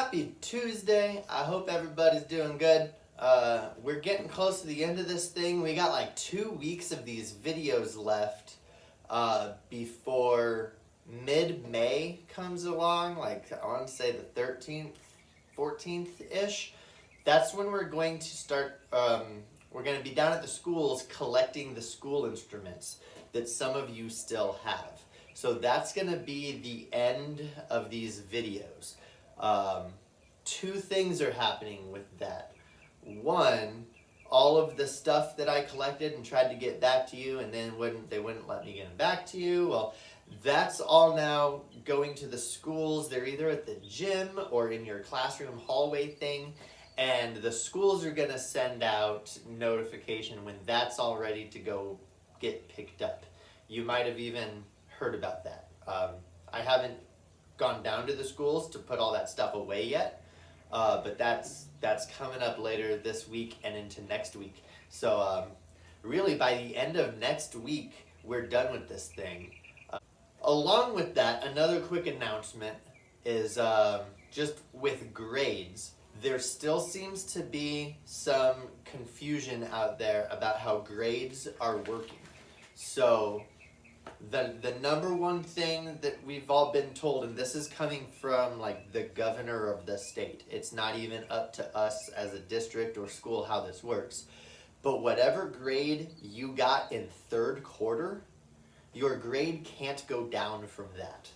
Happy Tuesday. I hope everybody's doing good. We're getting close to the end of this thing. We got like 2 weeks of these videos left before mid-May comes along, like I want to say the 13th, 14th-ish. That's when we're going to start, we're going to be down at the schools collecting the school instruments that some of you still have. So that's going to be the end of these videos. Two things are happening with that. One, all of the stuff that I collected and tried to get back to you, and then they wouldn't let me get them back to you. Well, that's all now going to the schools. They're either at the gym or in your classroom hallway thing, and the schools are going to send out notification when that's all ready to go get picked up. You might have even heard about that. I haven't gone down to the schools to put all that stuff away yet, but that's coming up later this week and into next week. So really by the end of next week, we're done with this thing. Along with that, another quick announcement is just with grades. There still seems to be some confusion out there about how grades are working. So the number one thing that we've all been told, and this is coming from like the governor of the state, it's not even up to us as a district or school how this works, but whatever grade you got in third quarter, your grade can't go down from that.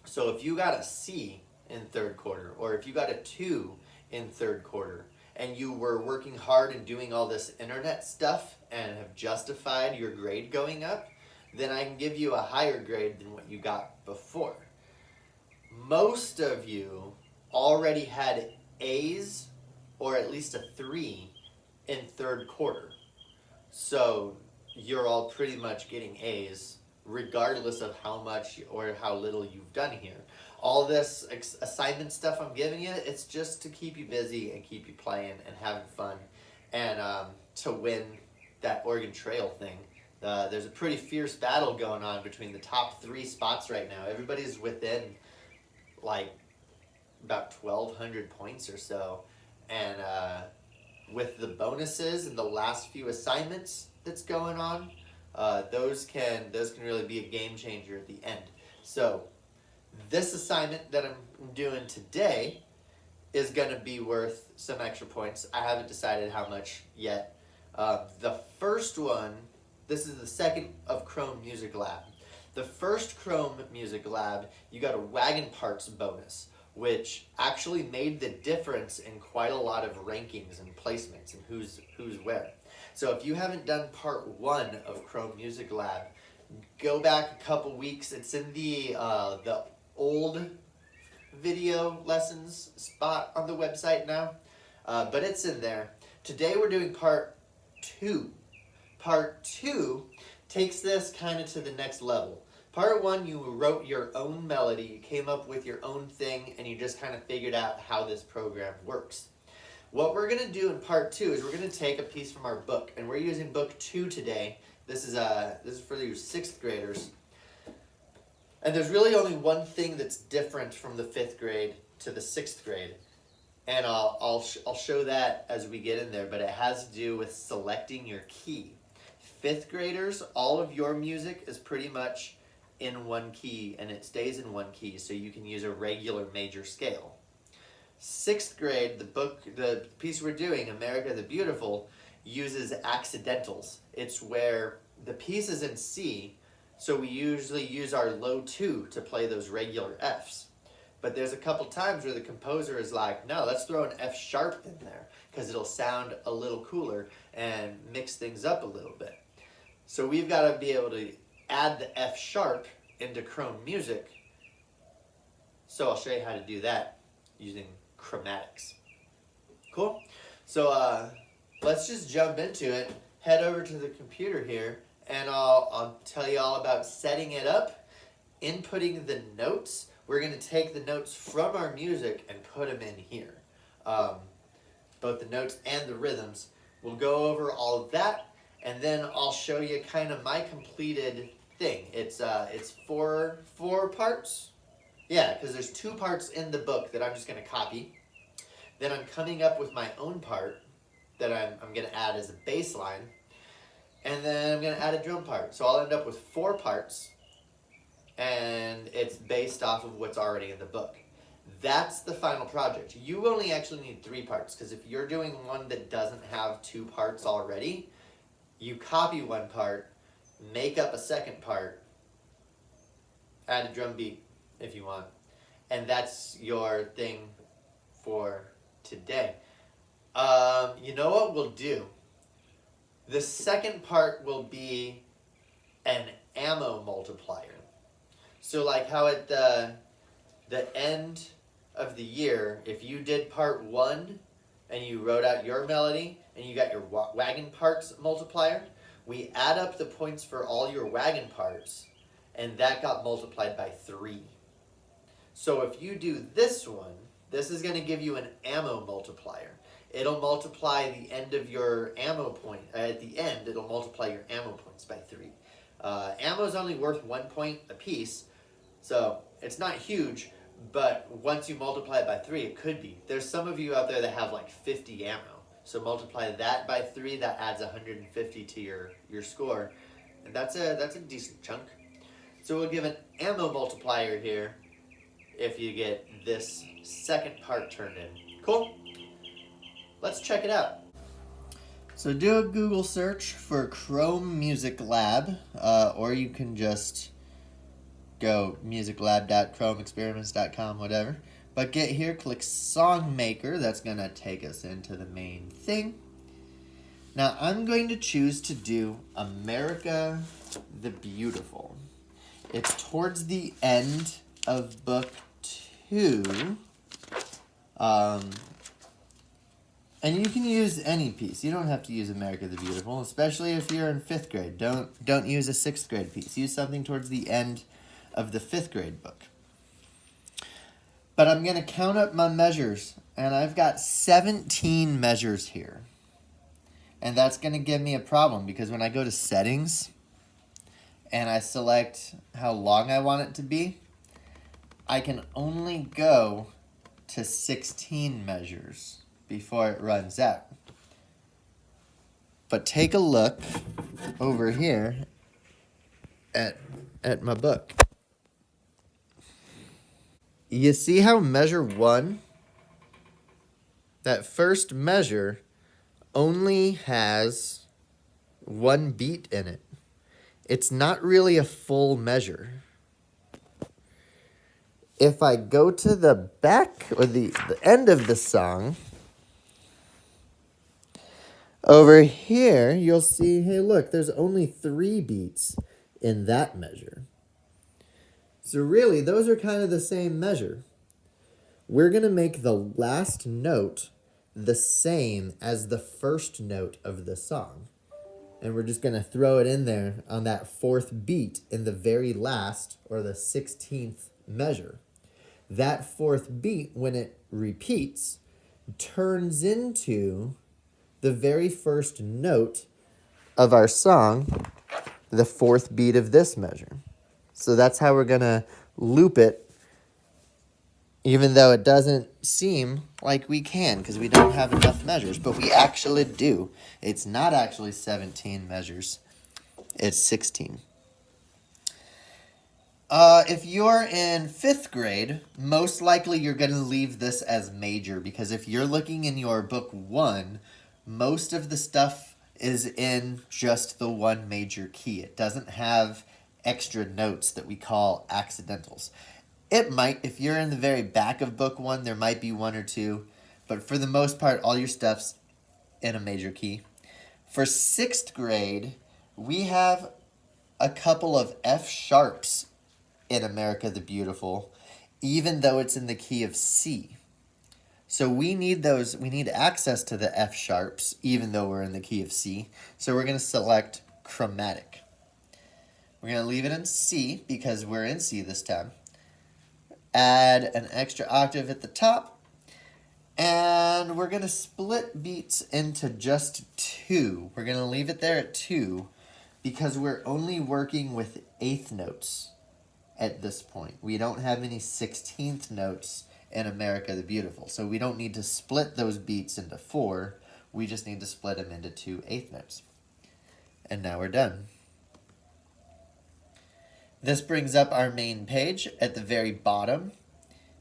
So if you got a C in third quarter, or if you got a 2 in third quarter, and you were working hard and doing all this internet stuff and have justified your grade going up, then I can give you a higher grade than what you got before. Most of you already had A's or at least a 3 in third quarter. So you're all pretty much getting A's regardless of how much or how little you've done here. All this assignment stuff I'm giving you, it's just to keep you busy and keep you playing and having fun and to win that Oregon Trail thing. There's a pretty fierce battle going on between the top 3 spots right now. Everybody's within like about 1,200 points or so. And with the bonuses and the last few assignments that's going on, those can really be a game changer at the end. So this assignment that I'm doing today is going to be worth some extra points. I haven't decided how much yet. The first one, this is the second of Chrome Music Lab. The first Chrome Music Lab, you got a wagon parts bonus, which actually made the difference in quite a lot of rankings and placements and who's where. So if you haven't done part 1 of Chrome Music Lab, go back a couple weeks. It's in the old video lessons spot on the website now, but it's in there. Today we're doing part 2. Part 2 takes this kind of to the next level. Part 1, you wrote your own melody, you came up with your own thing, and you just kind of figured out how this program works. What we're going to do in part 2 is we're going to take a piece from our book, and we're using book 2 today. This is for you 6th graders. And there's really only one thing that's different from the 5th grade to the 6th grade. And I'll show that as we get in there, but it has to do with selecting your key. 5th graders, all of your music is pretty much in one key, and it stays in one key, so you can use a regular major scale. 6th grade, the piece we're doing, America the Beautiful, uses accidentals. It's where the piece is in C, so we usually use our low 2 to play those regular Fs. But there's a couple times where the composer is like, no, let's throw an F sharp in there because it'll sound a little cooler and mix things up a little bit. So we've got to be able to add the F sharp into Chrome Music. So I'll show you how to do that using chromatics. Cool? So let's just jump into it. Head over to the computer here, and I'll tell you all about setting it up, inputting the notes. We're going to take the notes from our music and put them in here. Both the notes and the rhythms. We'll go over all of that, and then I'll show you kind of my completed thing. It's 4 parts, Yeah, because there's 2 parts in the book that I'm just going to copy. Then I'm coming up with my own part that I'm going to add as a baseline. And then I'm going to add a drum part. So I'll end up with 4 parts. And it's based off of what's already in the book. That's the final project. You only actually need 3 parts. Because if you're doing one that doesn't have 2 parts already, you copy 1 part, make up a second part, add a drum beat if you want. And that's your thing for today. You know what we'll do? The second part will be an ammo multiplier. So like how at the end of the year, if you did part 1 and you wrote out your melody and you got your wagon parts multiplier, we add up the points for all your wagon parts and that got multiplied by 3. So if you do this one, this is going to give you an ammo multiplier. It'll multiply the end of your ammo point. At the end, it'll multiply your ammo points by 3. Ammo is only worth 1 point a piece, so it's not huge, but once you multiply it by 3, it could be. There's some of you out there that have like 50 ammo. So multiply that by 3, that adds 150 to your score. And that's a decent chunk. So we'll give an ammo multiplier here if you get this second part turned in. Cool? Let's check it out. So do a Google search for Chrome Music Lab, or you can just go musiclab.chromeexperiments.com, whatever. But get here, click Song Maker. That's going to take us into the main thing. Now I'm going to choose to do America the Beautiful. It's towards the end of book 2. And you can use any piece. You don't have to use America the Beautiful, especially if you're in 5th grade. Don't use a 6th grade piece. Use something towards the end of the 5th grade book. But I'm going to count up my measures, and I've got 17 measures here. And that's going to give me a problem, because when I go to settings and I select how long I want it to be, I can only go to 16 measures before it runs out. But take a look over here at my book. You see how measure 1, that first measure, only has 1 beat in it. It's not really a full measure. If I go to the back or the end of the song, over here, you'll see, hey, look, there's only 3 beats in that measure. So really, those are kind of the same measure. We're going to make the last note the same as the first note of the song. And we're just going to throw it in there on that 4th beat in the very last, or the 16th measure. That 4th beat, when it repeats, turns into the very first note of our song, the 4th beat of this measure. So that's how we're going to loop it, even though it doesn't seem like we can, because we don't have enough measures, but we actually do. It's not actually 17 measures. It's 16. If you're in 5th grade, most likely you're going to leave this as major, because if you're looking in your book 1, most of the stuff is in just the 1 major key. It doesn't have extra notes that we call accidentals. It might, if you're in the very back of book 1, there might be 1 or 2, but for the most part, all your stuff's in a major key. For 6th grade, we have a couple of F sharps in America the Beautiful, even though it's in the key of C. So we need those, we need access to the F sharps, even though we're in the key of C. So we're going to select chromatic. We're going to leave it in C because we're in C this time. Add an extra octave at the top. And we're going to split beats into just 2. We're going to leave it there at 2 because we're only working with 8th notes. at this point. We don't have any 16th notes in America the Beautiful, so we don't need to split those beats into 4. We just need to split them into 2 eighth notes. And now we're done. This brings up our main page. At the very bottom,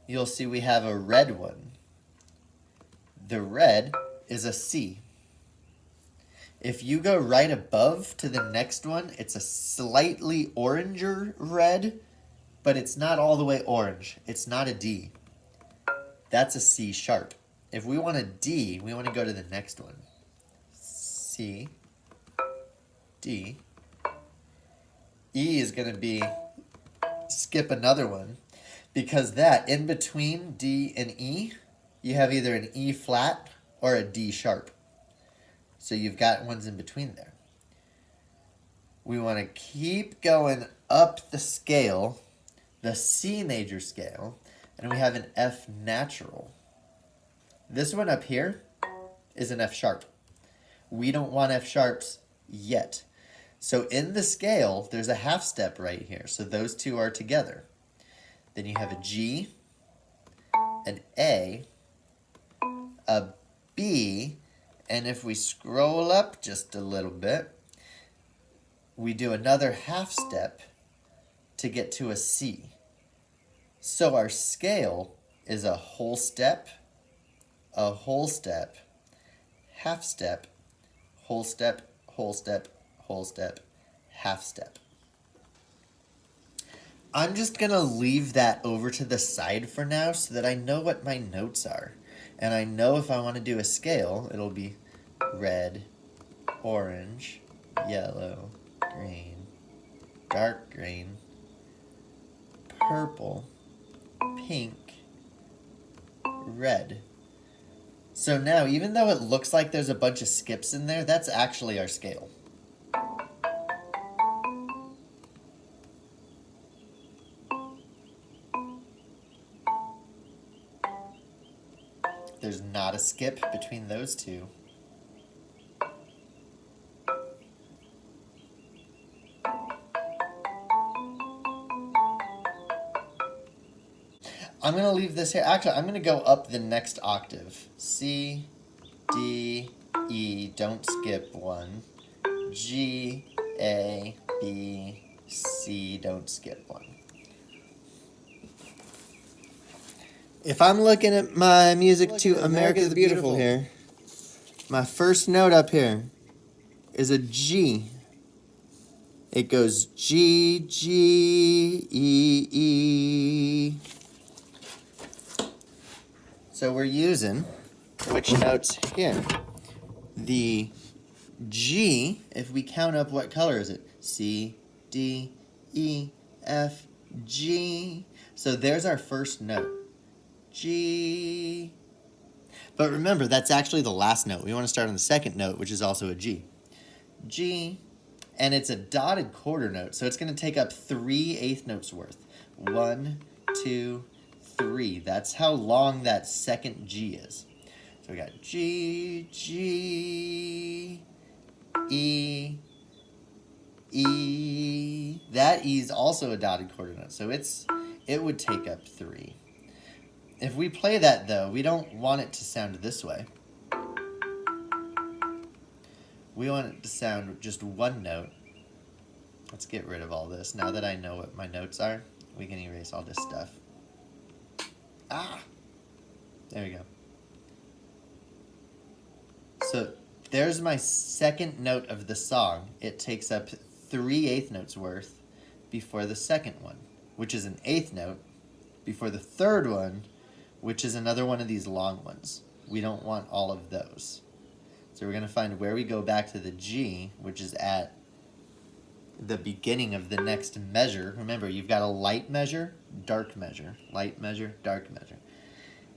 you'll see we have a red one. The red is a C. If you go right above to the next one, it's a slightly oranger red, but it's not all the way orange. It's not a D. That's a C sharp. If we want a D, we want to go to the next one. C, D. E is going to be, skip another one, because that, in between D and E, you have either an E flat or a D sharp. So you've got ones in between there. We want to keep going up the scale, the C major scale, and we have an F natural. This one up here is an F sharp. We don't want F sharps yet. So in the scale, there's a half step right here. So those two are together. Then you have a G, an A, a B, and if we scroll up just a little bit, we do another half step to get to a C. So our scale is a whole step, half step, whole step, whole step, whole step, half step. I'm just going to leave that over to the side for now so that I know what my notes are. And I know if I want to do a scale, it'll be red, orange, yellow, green, dark green, purple, pink, red. So now, even though it looks like there's a bunch of skips in there, that's actually our scale. There's not a skip between those two. I'm going to leave this here. Actually, I'm going to go up the next octave. C, D, E, don't skip one. G, A, B, C, don't skip one. If I'm looking at my music to America the Beautiful here, my first note up here is a G. It goes G, G, E, E. So we're using which notes here? The G, if we count up, what color is it? C, D, E, F, G. So there's our first note. G. But remember, that's actually the last note. We want to start on the second note, which is also a G. G. And it's a dotted quarter note, so it's going to take up 3 eighth notes worth. 1, 2, 3. That's how long that second G is. So we got G, G, E, E. That E is also a dotted quarter note, so it would take up 3. If we play that, though, we don't want it to sound this way. We want it to sound just one note. Let's get rid of all this. Now that I know what my notes are, we can erase all this stuff. Ah! There we go. So there's my second note of the song. It takes up 3 eighth notes worth before the second one, which is an eighth note, before the third one, which is another one of these long ones. We don't want all of those. So we're going to find where we go back to the G, which is at the beginning of the next measure. Remember, you've got a light measure, dark measure, light measure, dark measure.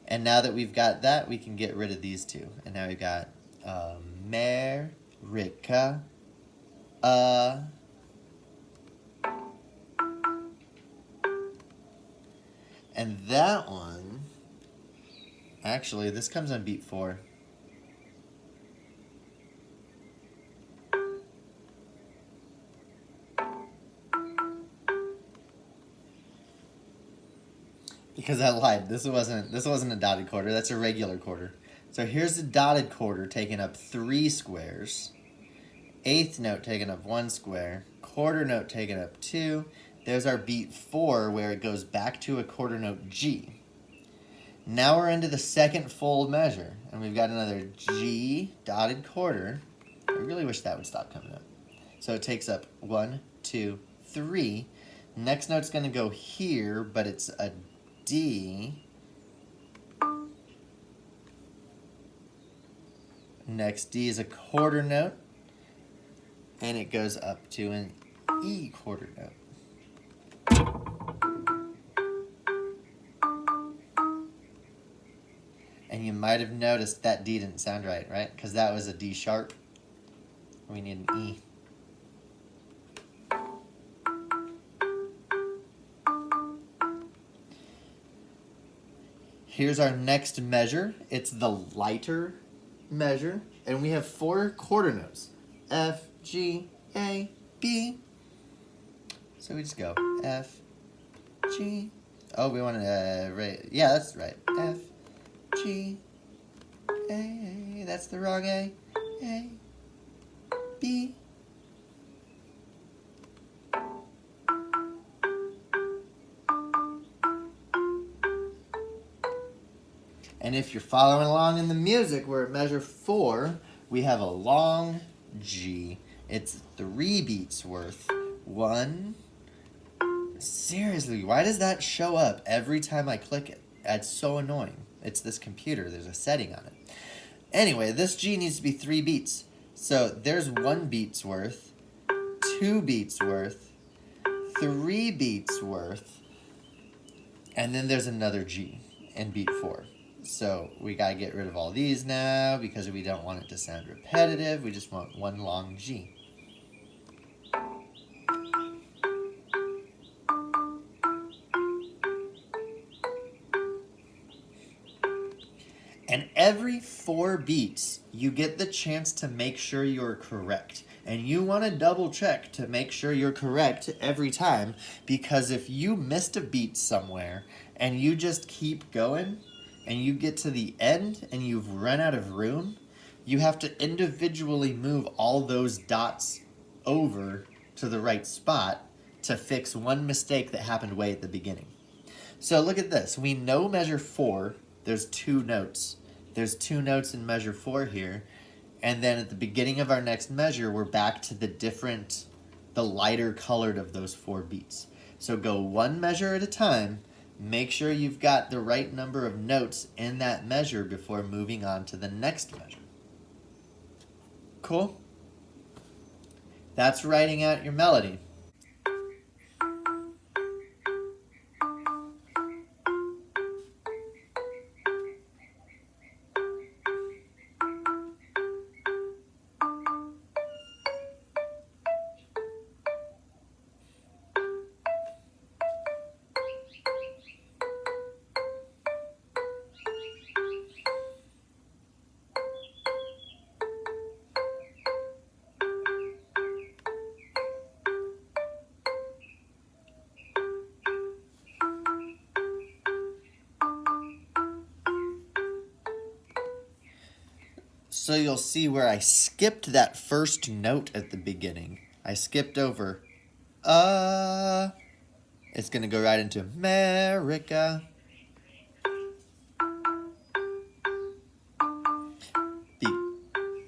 And now that we've got that, we can get rid of these two. And now we've got America, and that one, actually, this comes on beat 4. because I lied. This wasn't a dotted quarter. That's a regular quarter. So here's the dotted quarter taking up 3 squares. Eighth note taking up 1 square. Quarter note taking up 2. There's our beat 4 where it goes back to a quarter note G. Now we're into the second full measure, and we've got another G dotted quarter. I really wish that would stop coming up. So it takes up 1, 2, 3. Next note's going to go here, but it's a D. Next D is a quarter note, and it goes up to an E quarter note. And you might have noticed that D didn't sound right? Because that was a D sharp. We need an E. Here's our next measure. It's the lighter measure. And we have 4 quarter notes. F, G, A, B. So we just go F, G. Oh, we want to, right. Yeah, that's right. F, G, A. That's the wrong A. A, B. And if you're following along in the music, we're at measure 4. We have a long G. It's 3 beats worth. 1. Seriously, why does that show up every time I click it? That's so annoying. It's this computer. There's a setting on it. Anyway, this G needs to be 3 beats. So there's 1 beat's worth, 2 beats worth, 3 beats worth, and then there's another G in beat 4. So we got to get rid of all these now because we don't want it to sound repetitive. We just want 1 long G. And every 4 beats, you get the chance to make sure you're correct. And you want to double check to make sure you're correct every time, because if you missed a beat somewhere and you just keep going and you get to the end and you've run out of room, you have to individually move all those dots over to the right spot to fix one mistake that happened way at the beginning. So look at this. We know measure 4, there's 2 notes. There's 2 notes in measure 4 here. And then at the beginning of our next measure, we're back to the lighter colored of those 4 beats. So go 1 measure at a time. Make sure you've got the right number of notes in that measure before moving on to the next measure. Cool? That's writing out your melody. So you'll see where I skipped that first note at the beginning. I skipped over, It's going to go right into America.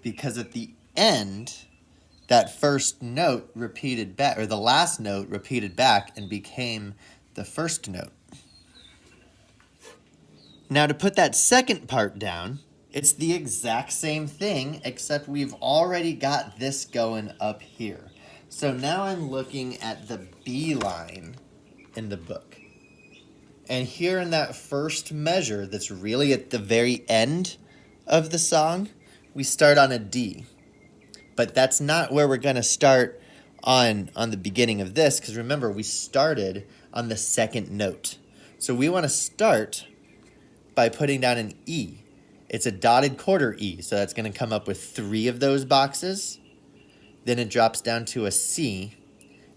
Because at the end, that first note repeated back, or the last note repeated back and became the first note. Now to put that second part down, it's the exact same thing, except we've already got this going up here. So now I'm looking at the B line in the book. And here in that first measure that's really at the very end of the song, we start on a D. But that's not where we're going to start on the beginning of this, because remember, we started on the second note. So we want to start by putting down an E. It's a dotted quarter E, so that's going to come up with 3 of those boxes. Then it drops down to a C,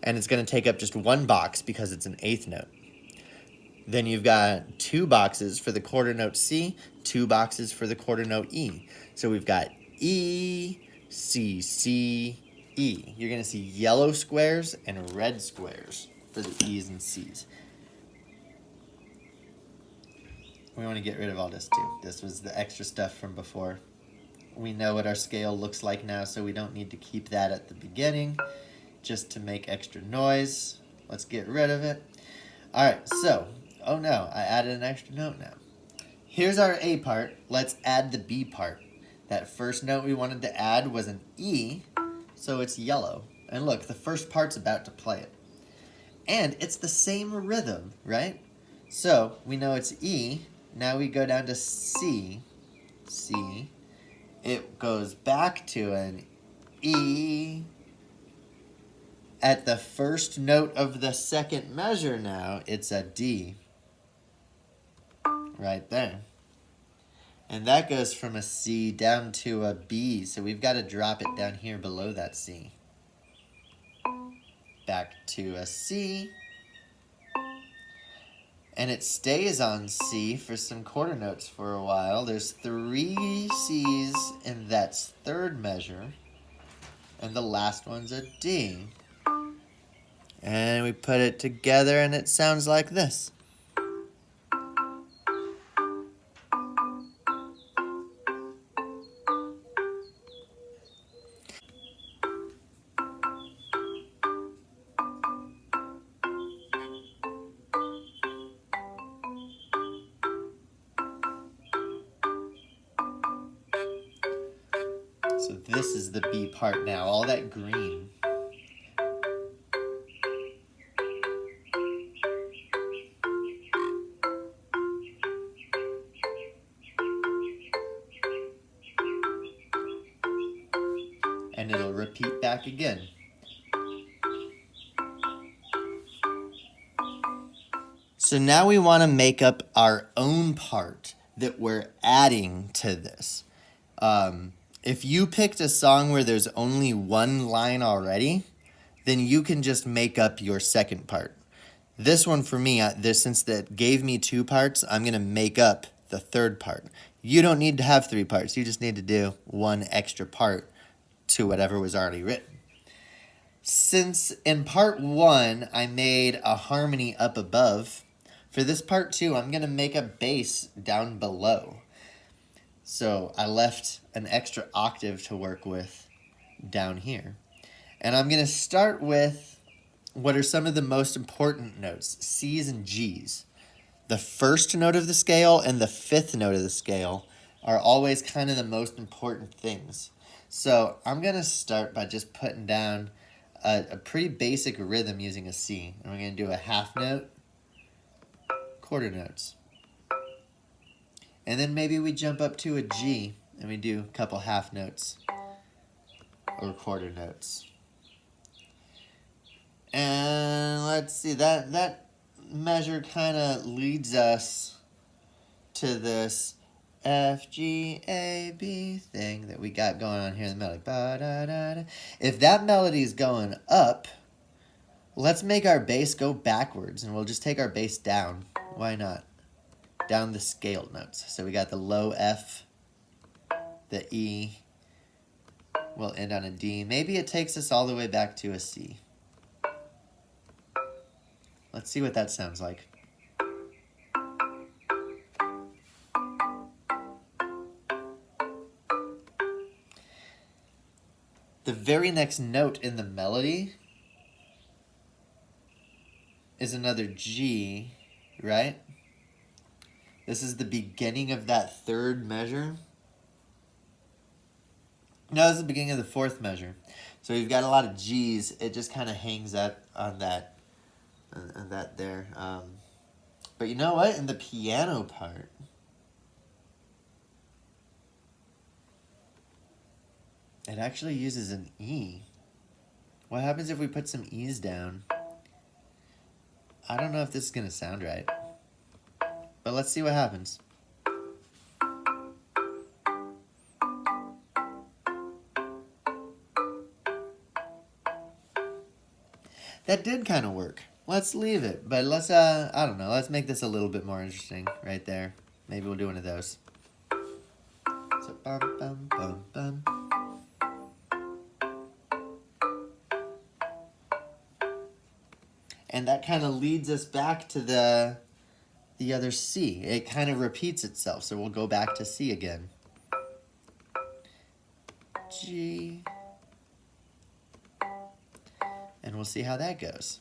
and it's going to take up just 1 box because it's an 8th note. Then you've got 2 boxes for the quarter note C, 2 boxes for the quarter note E. So we've got E, C, C, E. You're going to see yellow squares and red squares for the E's and C's. We want to get rid of all this too. This was the extra stuff from before. We know what our scale looks like now, so we don't need to keep that at the beginning just to make extra noise. Let's get rid of it. All right, so, oh no, I added an extra note now. Here's our A part. Let's add the B part. That first note we wanted to add was an E, so it's yellow. And look, the first part's about to play it. And it's the same rhythm, right? So we know it's E. Now we go down to C. C. It goes back to an E. At the first note of the second measure now, it's a D. Right there. And that goes from a C down to a B, so we've got to drop it down here below that C. Back to a C. And it stays on C for some quarter notes for a while. There's 3 C's in that third measure. And the last one's a D. And we put it together and it sounds like this. So this is the B part now, all that green. And it'll repeat back again. So now we want to make up our own part that we're adding to this. If you picked a song where there's only one line already, then you can just make up your second part. This one for me, since that gave me 2 parts, I'm going to make up the third part. You don't need to have 3 parts. You just need to do 1 extra part to whatever was already written. Since in part 1, I made a harmony up above, for this part 2, I'm going to make a bass down below. So I left an extra octave to work with down here. And I'm going to start with what are some of the most important notes, C's and G's. The first note of the scale and the 5th note of the scale are always kind of the most important things. So I'm going to start by just putting down a pretty basic rhythm using a C. And we're going to do a half note, quarter notes. And then maybe we jump up to a G and we do a couple half notes or quarter notes. And let's see, that measure kind of leads us to this F, G, A, B thing that we got going on here in the melody. Ba-da-da-da. If that melody is going up, let's make our bass go backwards and we'll just take our bass down. Why not? Down the scaled notes. So we got the low F, the E, we'll end on a D. Maybe it takes us all the way back to a C. Let's see what that sounds like. The very next note in the melody is another G, right? This is the beginning of that 3rd measure. No, this is the beginning of the 4th measure. So we've got a lot of G's. It just kind of hangs up on that there. But you know what? In the piano part, it actually uses an E. What happens if we put some E's down? I don't know if this is going to sound right. But let's see what happens. That did kind of work. let's leave it. But let's, I don't know, let's make this a little bit more interesting right there. Maybe we'll do one of those. So, bum, bum, bum, bum. And that kind of leads us back to the other C. It kind of repeats itself, so we'll go back to C again. G. And we'll see how that goes.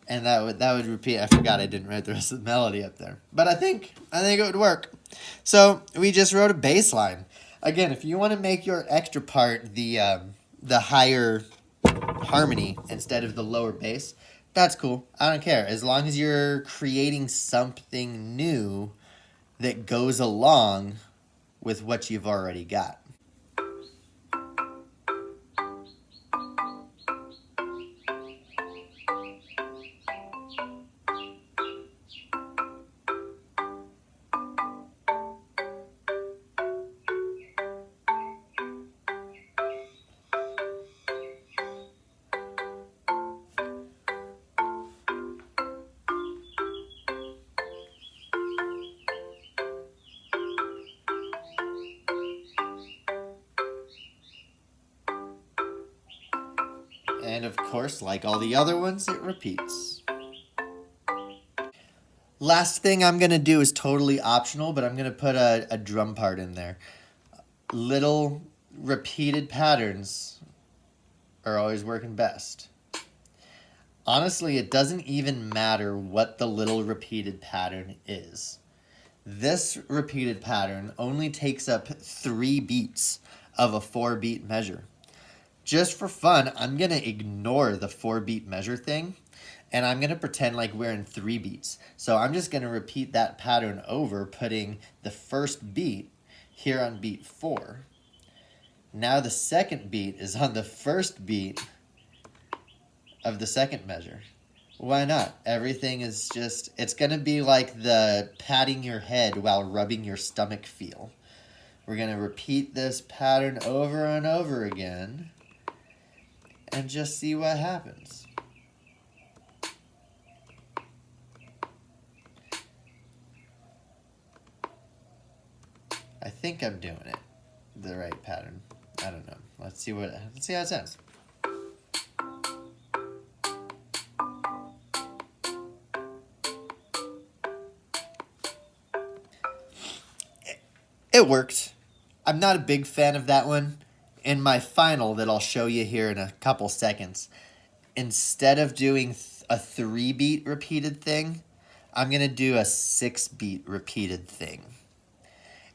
And that would repeat. I forgot I didn't write the rest of the melody up there. But I think it would work. So we just wrote a bass line. Again, if you want to make your extra part the higher harmony instead of the lower bass, that's cool. I don't care. As long as you're creating something new that goes along with what you've already got. And of course, like all the other ones, it repeats. Last thing I'm going to do is totally optional, but I'm going to put a drum part in there. Little repeated patterns are always working best. Honestly, it doesn't even matter what the little repeated pattern is. This repeated pattern only takes up 3 beats of a 4-beat measure. Just for fun, I'm going to ignore the 4-beat measure thing, and I'm going to pretend like we're in 3 beats. So I'm just going to repeat that pattern over, putting the first beat here on beat 4. Now the second beat is on the first beat of the second measure. Why not? Everything is just, it's going to be like the patting your head while rubbing your stomach feel. We're going to repeat this pattern over and over again and just see what happens. I think I'm doing it the right pattern. I don't know. Let's see how it sounds. It worked. I'm not a big fan of that one. In my final that I'll show you here in a couple seconds, instead of doing a 3-beat repeated thing, I'm going to do a 6-beat repeated thing.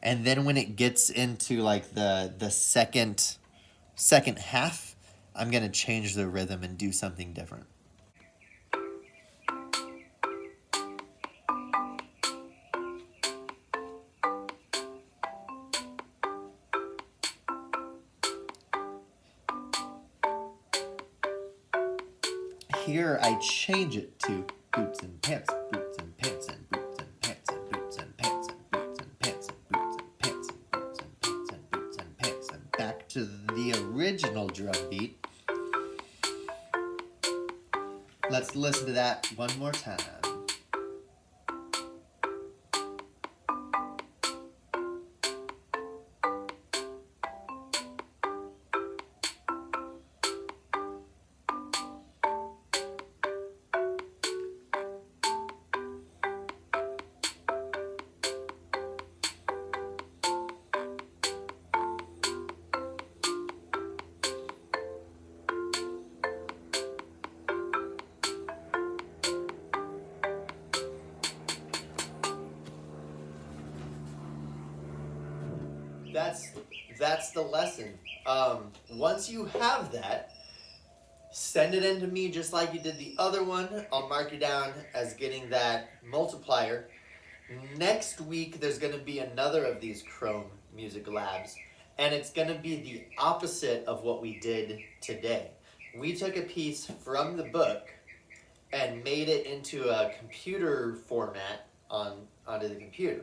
And then when it gets into like the second half, I'm going to change the rhythm and do something different. Here I change it to boots and pants, boots and pants, and boots and pants, and boots and pants, and boots and pants, and boots and pants, and boots and pants, and boots and pants, and back to the original drum beat. Let's listen to that one more time. That's the lesson. Once you have that, send it in to me just like you did the other one. I'll mark you down as getting that multiplier. Next week, there's going to be another of these Chrome Music Labs, and it's going to be the opposite of what we did today. We took a piece from the book and made it into a computer format onto the computer.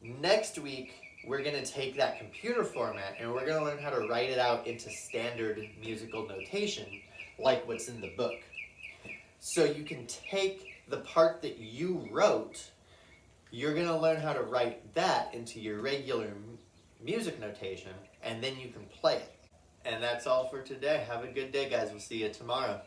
Next week, we're going to take that computer format and we're going to learn how to write it out into standard musical notation, like what's in the book. So you can take the part that you wrote, you're going to learn how to write that into your regular music notation, and then you can play it. And that's all for today. Have a good day, guys. We'll see you tomorrow.